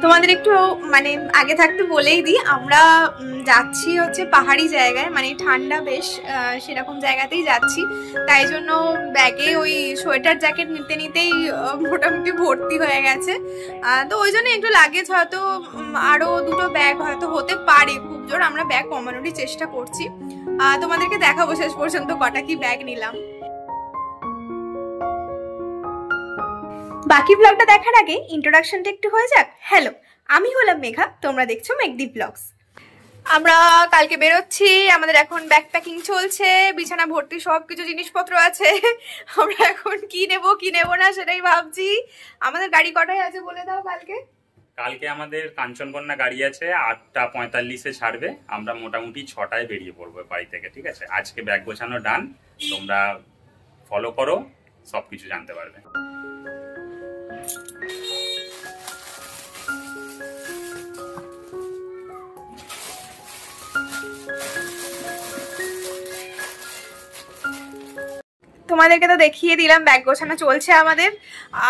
তোমাদের একটু মানে আগে থাকতে বলেই দিই, আমরা যাচ্ছি হচ্ছে পাহাড়ি জায়গায়, মানে ঠান্ডা বেশ সেরকম জায়গাতেই যাচ্ছি। তাই জন্য ব্যাগে ওই সোয়েটার জ্যাকেট নিতে নিতেই মোটামুটি ভর্তি হয়ে গেছে। তো ওই জন্য একটু লাগেজ হয়তো আরো দুটো ব্যাগ হয়তো হতে পারে, খুব জোর আমরা ব্যাগ কমানোরই চেষ্টা করছি। তোমাদেরকে দেখাবো শেষ পর্যন্ত কটা কি ব্যাগ নিলাম। বাকি ব্লগটা দেখার আগে ইন্ট্রোডাকশনটা একটু হয়ে যাক। হ্যালো, আমি হলাম মেঘা, তোমরা দেখছো মেঘদীপ ব্লগস। আমরা কালকে বেরোচ্ছি, আমাদের এখন ব্যাগ প্যাকিং চলছে, বিছানা ভর্তি সবকিছু জিনিসপত্র আছে। আমরা এখন কি নেব না সেটাই ভাবছি। আমাদের গাড়ি কটায় আছে বলে দাও? কালকে আমাদের কাঞ্চনকন্যা গাড়ি আছে 8:45-এ ছাড়বে, আমরা মোটামুটি 6টায় বেরিয়ে পড়বো বাড়ি থেকে, ঠিক আছে? আজকে ব্যাগ গোছানো ডান, তোমরা ফলো করো, সবকিছু জানতে পারবে। তোমাদেরকে তো দেখিয়ে দিলাম ব্যাগ গোছানো চলছে আমাদের,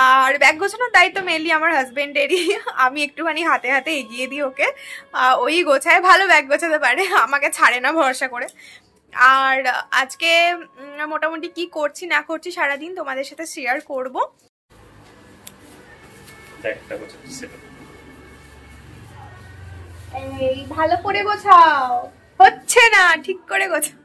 আর ব্যাগ গোছানোর দায়িত্ব মেনলি আমার হাজবেন্ডেরই। আমি একটুখানি হাতে হাতে এগিয়ে দিই ওকে, ওই গোছায়, ভালো ব্যাগ গোছাতে পারে, আমাকে ছাড়ে না ভরসা করে। আর আজকে মোটামুটি কি করছি না করছি সারাদিন তোমাদের সাথে শেয়ার করব। এই ভালো করে গোছাও, হচ্ছে না, ঠিক করে গোছাও।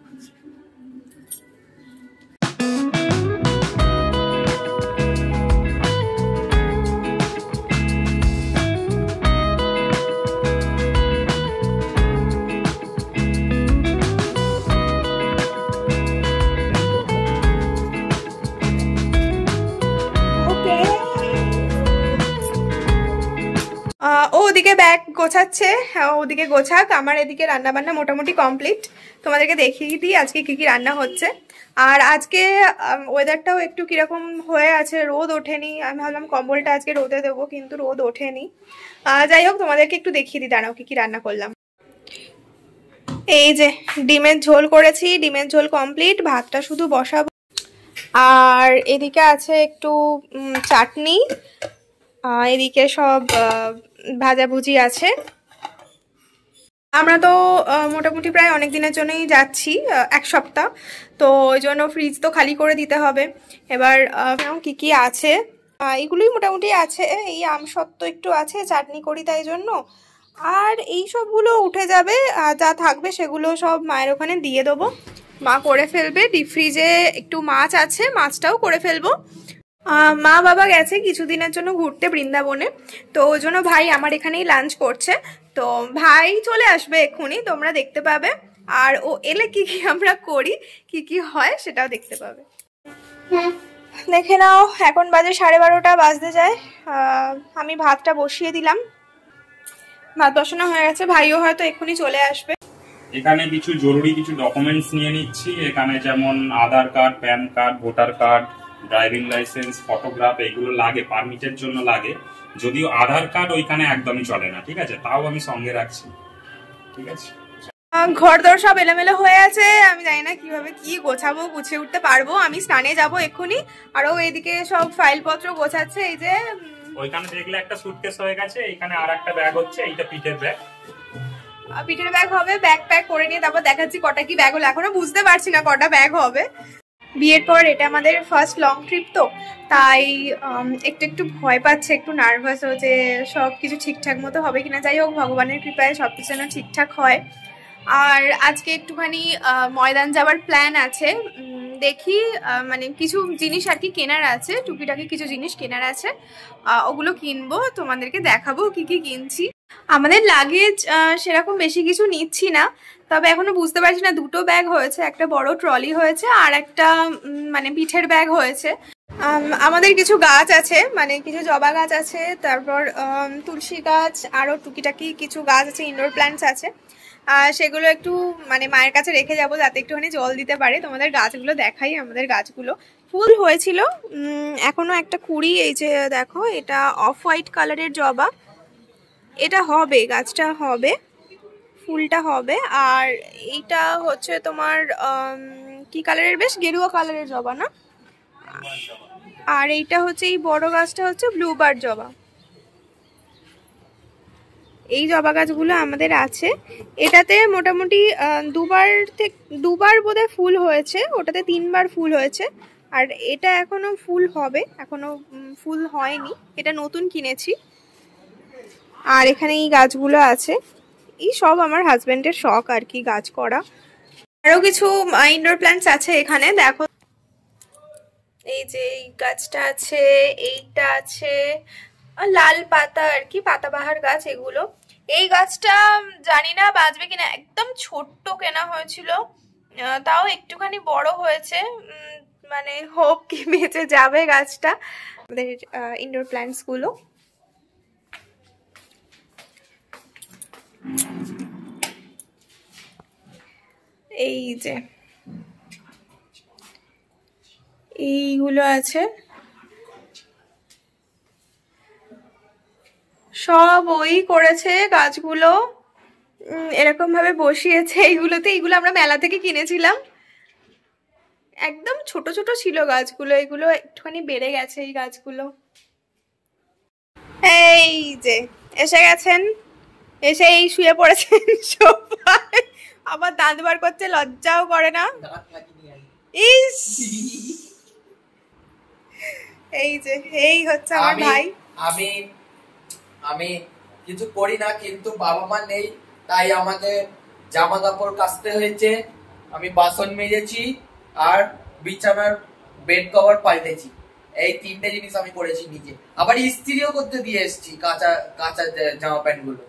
ওদিকে ব্যাগ গোছাচ্ছে, ওদিকে গোছাক, আমার এদিকে রান্না বান্না মোটামুটি কমপ্লিট। তোমাদেরকে দেখিয়ে দিই আজকে কি কি রান্না হচ্ছে। আর আজকে ওয়েদারটাও একটু কিরকম হয়ে আছে, রোদ ওঠেনি, আমি ভাবলাম কম্বলটা আজকে রোদে দেবো, কিন্তু রোদ ওঠেনি। যাই হোক তোমাদেরকে একটু দেখিয়ে দিই, দাঁড়াও কি কি রান্না করলাম। এই যে ডিমের ঝোল করেছি, ডিমের ঝোল কমপ্লিট, ভাতটা শুধু বসাবো। আর এদিকে আছে একটু চাটনি, এদিকে সব ভাজাভুজি আছে। আমরা তো মোটামুটি প্রায় অনেক দিনের জন্যই যাচ্ছি, 1 সপ্তাহ, তো ওই জন্য ফ্রিজ তো খালি করে দিতে হবে। এবার কি কি আছে, এইগুলোই মোটামুটি আছে, এই আমসত্ত্ব একটু আছে, চাটনি করি তাই জন্য। আর এই সবগুলো উঠে যাবে, যা থাকবে সেগুলো সব মায়ের ওখানে দিয়ে দেবো, মা করে ফেলবে। ডিপ ফ্রিজে একটু মাছ আছে, মাছটাও করে ফেলবো। মা বাবা গেছে কিছুদিনের জন্য ঘুরতে বৃন্দাবনে, তো ওই জন্য ভাই আমার এখানেই লাঞ্চ করছে। তো ভাই চলে আসবে এক্ষুনি, তোমরা দেখতে পাবে। আর ও এলে কি কি আমরা করি, কি কি হয় সেটাও দেখতে পাবে। দেখে নাও, এখন বাজে 12:30 বাজতে যায়। আমি ভাতটা বসিয়ে দিলাম, ভাত বসানো হয়ে গেছে, ভাইও হয়তো এক্ষুনি চলে আসবে। এখানে কিছু জরুরি কিছু ডকুমেন্টস নিয়ে নিচ্ছি, এখানে যেমন Aadhaar card, PAN card, voter card, driving licence, photograph, এগুলো লাগে, পারমিটের জন্য লাগে। যদিও আধার কার্ড ওইখানে একদমই চলে না, ঠিক আছে, তাও আমি সঙ্গে রাখছি, ঠিক আছে। ঘর দর সব এলোমেলো হয়ে আছে, আমি জানি না কিভাবে কি গোছাবো, গুছিয়ে উঠতে পারবো। আমি স্নানে যাব এক্ষুনি, আরো এদিকে সব ফাইলপত্র গোছাচ্ছে। এই যে ওইখানে দেখলে একটা সুটকেস হয়ে গেছে, এইখানে আর একটা ব্যাগ হচ্ছে, এইটা পিঠের ব্যাগ। পিঠের ব্যাগ হবে, ব্যাগ প্যাক করে নিয়ে তারপর দেখাচ্ছি কটা কি ব্যাগ হলো, এখনো বুঝতে পারছি না কটা ব্যাগ হবে। বিয়ের পর এটা আমাদের ফার্স্ট লং ট্রিপ, তো তাই একটু একটু ভয় পাচ্ছে, একটু নার্ভাস হচ্ছে, সব কিছু ঠিকঠাক মতো হবে কিনা। যাই হোক, ভগবানের কৃপায় সব কিছু যেন ঠিকঠাক হয়। আর আজকে একটুখানি ময়দান যাওয়ার প্ল্যান আছে, দেখি মানে কিছু জিনিস আর কি কেনার আছে, টুকিটাকি কিছু জিনিস কেনার আছে, ওগুলো কিনবো, তোমাদেরকে দেখাবো কি কি কিনছি। আমাদের লাগেজ সেরকম বেশি কিছু নিচ্ছি না, তবে এখনো বুঝতে পারছি না, দুটো ব্যাগ হয়েছে, একটা বড় ট্রলি হয়েছে আর একটা মানে পিঠের ব্যাগ হয়েছে। আমাদের কিছু গাছ আছে, মানে কিছু জবা গাছ আছে, তারপর তুলসী গাছ, আরও টুকিটাকি কিছু গাছ আছে, ইনডোর প্ল্যান্টস আছে। সেগুলো একটু মানে মায়ের কাছে রেখে যাবো, যাতে একটুখানি জল দিতে পারে। তোমাদের গাছগুলো দেখাই, আমাদের গাছগুলো ফুল হয়েছিল, এখনো একটা কুড়ি, এই যে দেখো, এটা অফ হোয়াইট কালারের জবা, এটা হবে, গাছটা হবে, ফুলটা হবে। আর এইটা হচ্ছে তোমার কি কালারের, বেশ গেরুয়া কালারের জবা না? আর এইটা হচ্ছে, এই বড় গাছটা হচ্ছে ব্লু বার্ড জবা। এই জবা গাছগুলো আমাদের আছে। এটাতে মোটামুটি দুবার বোধহয় ফুল হয়েছে, ওটাতে 3বার ফুল হয়েছে। আর এটা এখনো ফুল হবে, এখনো ফুল হয়নি, এটা নতুন কিনেছি। আর এখানে এই গাছগুলো আছে, এই সব আমার হাজবেন্ডের শখ আর কি গাছ করা। আরো কিছু ইনডোর প্ল্যান্টস আছে এখানে, দেখো এই যে এই গাছটা আছে, এইটা আছে, লাল পাতা আর কি, পাতাবাহার গাছ এগুলো। এই গাছটা জানি না বাঁচবে কিনা, একদম ছোট্ট কেনা হয়েছিল, তাও একটুখানি বড় হয়েছে, মানে হোপ কি বেঁচে যাবে গাছটা। আমাদের ইনডোর প্ল্যান্টস গুলো এই যে এইগুলো আছে, সব ওই করেছে গাছগুলো, এরকম ভাবে বসিয়েছে এইগুলোতে। এইগুলো আমরা মেলা থেকে কিনেছিলাম, একদম ছোট ছোট ছিল গাছগুলো, এগুলো একটুখানি বেড়ে গেছে এই গাছগুলো। এই যে এসে গেছেন, এসে এই শুয়ে পড়েছেন সোফায়, আবার দাঁত বার করছে, লজ্জাও করে না। ইস, এই যে এই হচ্ছে আমার ভাই। আমি কিছু করি না, কিন্তু বাবা মা নেই তাই আমাকে জামা কাপড় কাচতে হয়েছে, আমি বাসন মেজেছি আর বিছানার বেড কভার পাল্টেছি। এই 3টে জিনিস আমি করেছি নিজে, আবার ইস্ত্রিও করতে দিয়ে এসেছি কাঁচা কাঁচা জামা প্যান্ট গুলো।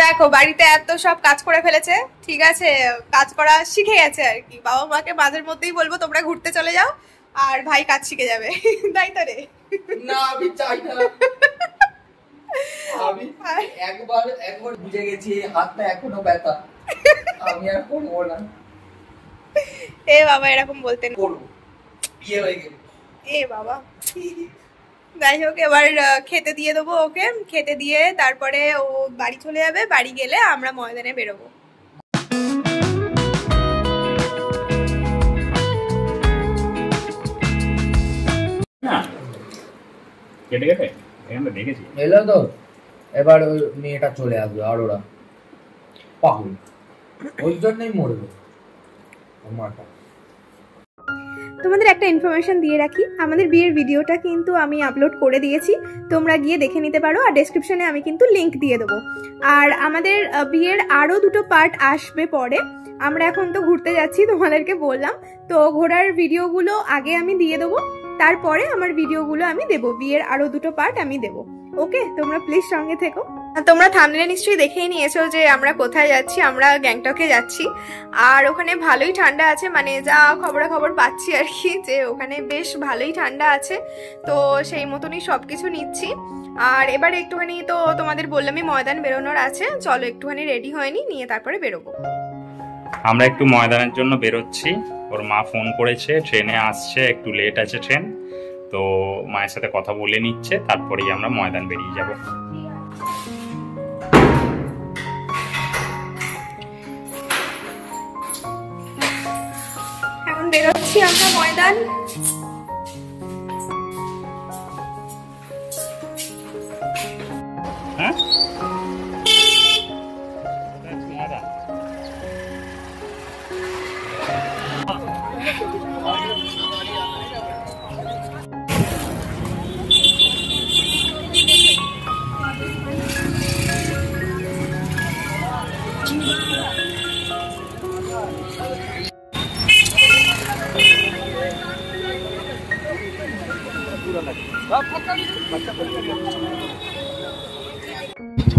দেখো বাড়িতে এত সব কাজ করে ফেলেছে, ঠিক আছে, কাজ করা শিখে গেছে আর কি। বাবা মাকে মাঝের মধ্যেই বলবো তোমরা ঘুরতে চলে যাও, আর ভাই কাজ শিখে যাবে, তাই তো রে? না আমি চাই না, আমি একবার বুঝে গেছি, হাতটা এখনো ব্যথা, আমি আর করবো না। এ বাবা এরকম বলতেন, করবো বিয়ে হয়ে গেলে। এ বাবা, যাই হোক এবার খেতে দিয়ে দেবো ওকে, খেতে দিয়ে তারপরে ও বাড়ি চলে যাবে, বাড়ি গেলে আমরা ময়দানে বেরোবো। এলো তো, এবার ওই মেয়েটা চলে আসবে, আর ওরা পাগল, ওই জন্যই মরবে মাটা। তোমাদের একটা ইনফরমেশন দিয়ে রাখি, আমাদের বিয়ের ভিডিওটা কিন্তু আমি আপলোড করে দিয়েছি, তোমরা গিয়ে দেখে নিতে পারো, আর ডেসক্রিপশনে আমি কিন্তু লিংক দিয়ে দেবো। আর আমাদের বিয়ের আরও 2টো পার্ট আসবে পরে, আমরা এখন তো ঘুরতে যাচ্ছি তোমাদেরকে বললাম, তো ঘোরার ভিডিওগুলো আগে আমি দিয়ে দেবো, তারপরে আমার ভিডিওগুলো আমি দেবো, বিয়ের আরও 2টো পার্ট আমি দেবো। ওকে, তোমরা প্লিজ সঙ্গে থেকো। তোমরা থাম্বনেলে নিশ্চয়ই দেখেই নিয়েছো যে আমরা কোথায় যাচ্ছি, আমরা গ্যাংটকে যাচ্ছি। আর ওখানে ভালোই ঠান্ডা আছে, মানে যা খবরাখবর পাচ্ছি আর কি, যে ওখানে বেশ ভালোই ঠান্ডা আছে, তো সেই মতনই সব কিছু নিচ্ছি। আর এবারে একটুখানি তো তোমাদের বললামই ময়দান বেরোনোর আছে, চলো একটুখানি রেডি হয়ে নিয়ে তারপরে বেরোবো। আমরা একটু ময়দানের জন্য বেরোচ্ছি, ওর মা ফোন করেছে, ট্রেনে আসছে, একটু লেট আছে ট্রেন, তো মায়ের সাথে কথা বলে নিচ্ছে, তারপরেই আমরা ময়দান বেরিয়ে যাব। এখন বেরোচ্ছি আমরা ময়দান। হ্যাঁ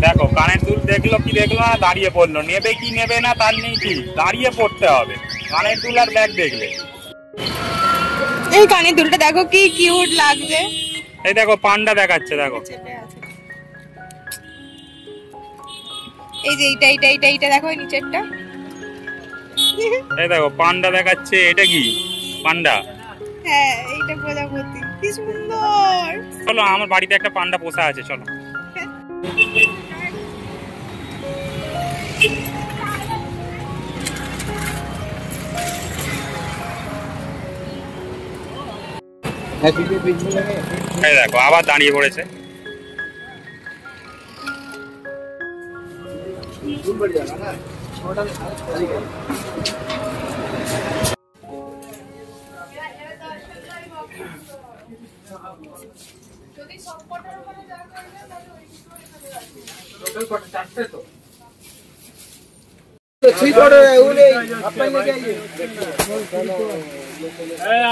দেখো কানের দুল দেখলো কি দেখলো না, দাঁড়িয়ে পড়লো, নেবে কি নেবে না তার নেই ঠিক, দাঁড়িয়ে পড়তে হবে কানের দুল আর ব্যাগ দেখলে। এই কানের দুলটা দেখো কি কিউট লাগছে, এই দেখো পান্ডা দেখাচ্ছে, দেখো এই যে এইটা দেখো নিচেরটা, এই দেখো পান্ডা দেখাচ্ছে, এটা কি পান্ডা? হ্যাঁ এইটা প্রজাপতি, কি সুন্দর। চলো আমার বাড়িতে একটা পান্ডা পোষা আছে, চলো। এই দেখো আবার দাঁড়িয়ে পড়েছে।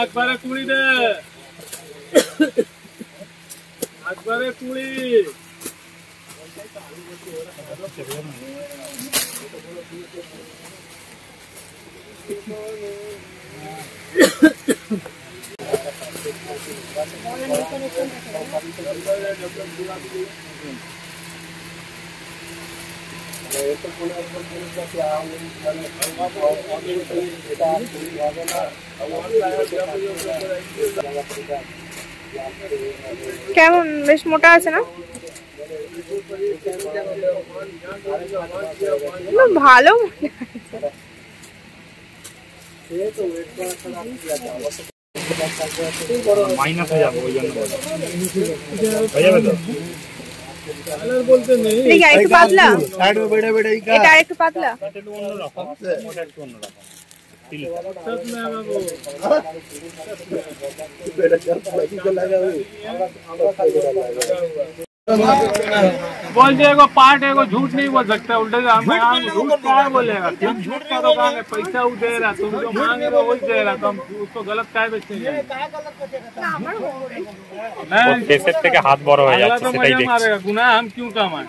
আকবরে কুড়ি দে, আকবরে কুড়ি। কেমন বেশ মোটা আছে না? ভালো মাইনাস হয়ে যাবে ওই জন্য হয়ে যাবে তো বলতে নেই একটু পাতলা, এটা আর একটু পাতলা। একটু অন্যরকম, ওটা একটু অন্যরকম। बोलते एगो पार्ट एगो झूठ नहीं बोल सकता, उल्टे झूठ क्या बोलेगा? तुम झूठ का तो कहेंगे पैसा वो दे रहा, तुम जो मांगे वो वही दे रहा, तुम उसको गलत क्या बेचेंगे? দেশের থেকে হাত বড় হয়ে যাচ্ছে, तो সেটাই मजा দেখছি। मारेगा, गुनाह हम क्यों कमाएं?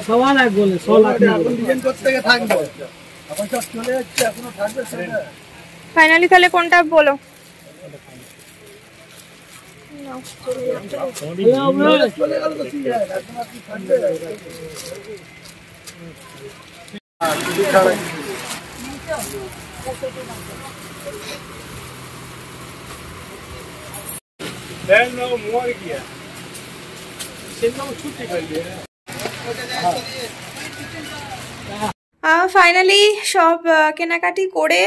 1.5 লাখ বলে 100 লাখ ফাইনালি তাহলে কোনটা বলো? ফাইনালি সব কেনাকাটি করে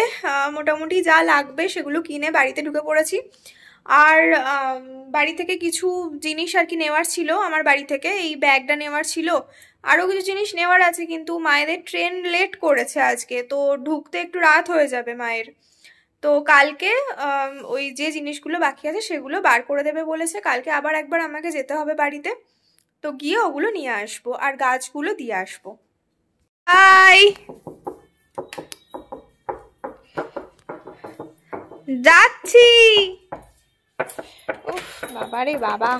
মোটামুটি যা লাগবে সেগুলো কিনে বাড়িতে ঢুকে পড়েছি। আর বাড়ি থেকে কিছু জিনিস আর কি নেওয়ার ছিল, আমার বাড়ি থেকে এই ব্যাগটা নেওয়ার ছিল, আরও কিছু জিনিস নেওয়ার আছে, কিন্তু মায়েদের ট্রেন লেট করেছে আজকে, তো ঢুকতে একটু রাত হয়ে যাবে মায়ের। তো কালকে ওই যে জিনিসগুলো বাকি আছে সেগুলো বার করে দেবে বলেছে। কালকে আবার একবার আমাকে যেতে হবে বাড়িতে, তো গিয়ে ওগুলো নিয়ে আসবো আর গাছগুলো দিয়ে আসবো। বাই, যাচ্ছি। উফ বাবা রে বাবা,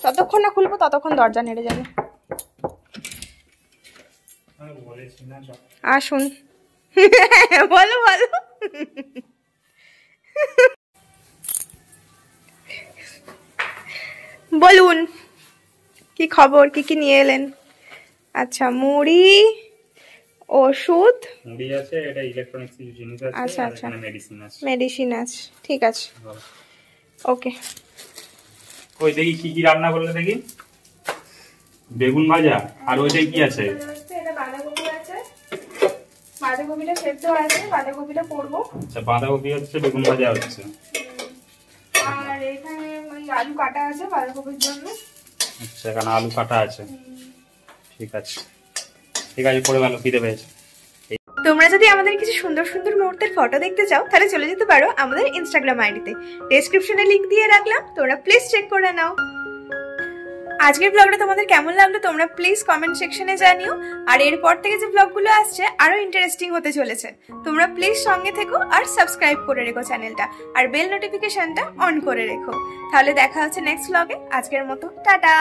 যতক্ষণ না খুলবো ততক্ষণ দরজা নেড়ে যাবে। আসুন বলো বলো। বলুন কি খবর, কি কি নিয়ে এলেন? আচ্ছা, মুড়ি, ওষুধ, মুড়ি আছে, এটা ইলেকট্রনিক্স জিনিস আছে, আচ্ছা আর আচ্ছা, এখানে মেডিসিন আছে। মেডিসিন আছে, ঠিক আছে, ওকে। ওই দেখি কি কি রান্না করলে দেখি। বেগুন ভাজা, আর ওইটাই কি আছে? এটা বাঁধাকপি আছে, বাঁধাকপিটা সেদ্ধ আছে, বাঁধাকপিটা করবো। আচ্ছা, বাঁধাকপি হচ্ছে, বেগুন ভাজা হচ্ছে, আর এখানে ওই আলু কাটা আছে বাঁধাকপির জন্য। আচ্ছা, এখানে আলু কাটা আছে, ঠিক আছে ঠিক আছে, পরে ভালো খিদে পেয়েছে। তোমরা যদি আমাদের কিছু সুন্দর সুন্দর মুহূর্তের ফটো দেখতে চাও তাহলে চলে যেতে পারো আমাদের ইনস্টাগ্রাম আইডিতে, ডেসক্রিপশনে লিংক দিয়ে রাখলাম, তোমরা প্লিজ চেক করে নাও। আজকের ব্লগটা তোমাদের কেমন লাগলো তোমরা প্লিজ কমেন্ট সেকশনে জানিও। আর এরপর থেকে যে ব্লগগুলো আসছে আরো ইন্টারেস্টিং হতে চলেছে, তোমরা প্লিজ সঙ্গে থেকো আর সাবস্ক্রাইব করে রেখো চ্যানেলটা, আর বেল নোটিফিকেশনটা অন করে রেখো। তাহলে দেখা হচ্ছে নেক্সট ব্লগে। আজকের মতো টাটা।